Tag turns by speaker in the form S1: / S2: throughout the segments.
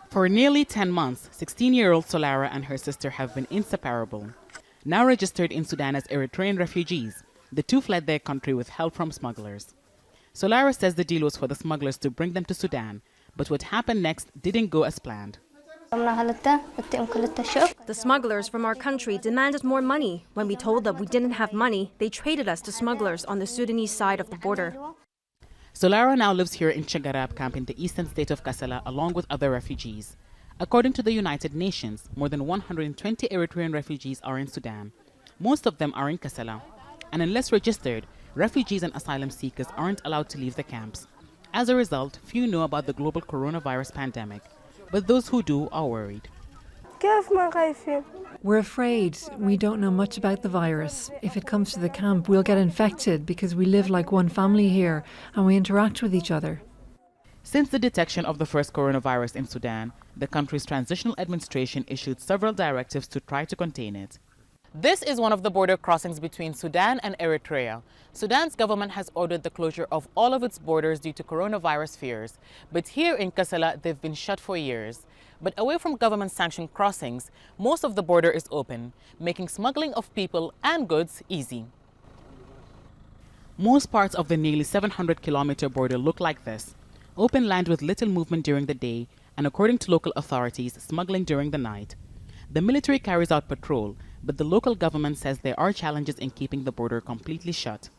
S1: For nearly 10 months, 16-year-old SOLARA and her sister have been inseparable. Now registered in Sudan as Eritrean refugees, the two fled their country with help from smugglers. SOLARA says the deal was for the smugglers to bring them to Sudan, but what happened next didn't go as planned.
S2: The smugglers from our country demanded more money. When we told them we didn't have money, they traded us to smugglers on the Sudanese side of the border.
S1: SOLARA now lives here in Chagarab camp in the eastern state of Kassala along with other refugees. According to the United Nations, more than 120 Eritrean refugees are in Sudan. Most of them are in Kassala. And unless registered, refugees and asylum seekers aren't allowed to leave the camps. As a result, few know about the global coronavirus pandemic. But those who do are worried.
S3: We're afraid. We don't know much about the virus. If it comes to the camp, we'll get infected because we live like one family here and we interact with each other.
S1: Since the detection of the first coronavirus in Sudan, the country's transitional administration issued several directives to try to contain it. This is one of the border crossings between Sudan and Eritrea. Sudan's government has ordered the closure of all of its borders due to coronavirus fears. But here in Kassala, they've been shut for years. But away from government-sanctioned crossings, most of the border is open, making smuggling of people and goods easy. Most parts of the nearly 700-kilometer border look like this. Open land with little movement during the day, and according to local authorities, smuggling during the night. The military carries out patrol, but the local government says there are challenges in keeping the border completely shut.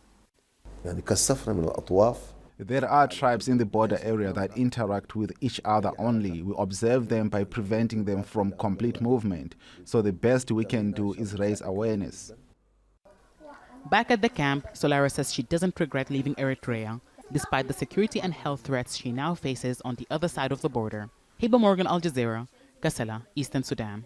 S4: There are tribes in the border area that interact with each other only. We observe them by preventing them from complete movement. So the best we can do is raise awareness.
S1: Back at the camp, SOLARA says she doesn't regret leaving Eritrea, despite the security and health threats she now faces on the other side of the border. Hiba, Al Jazeera, Kassala, Eastern Sudan.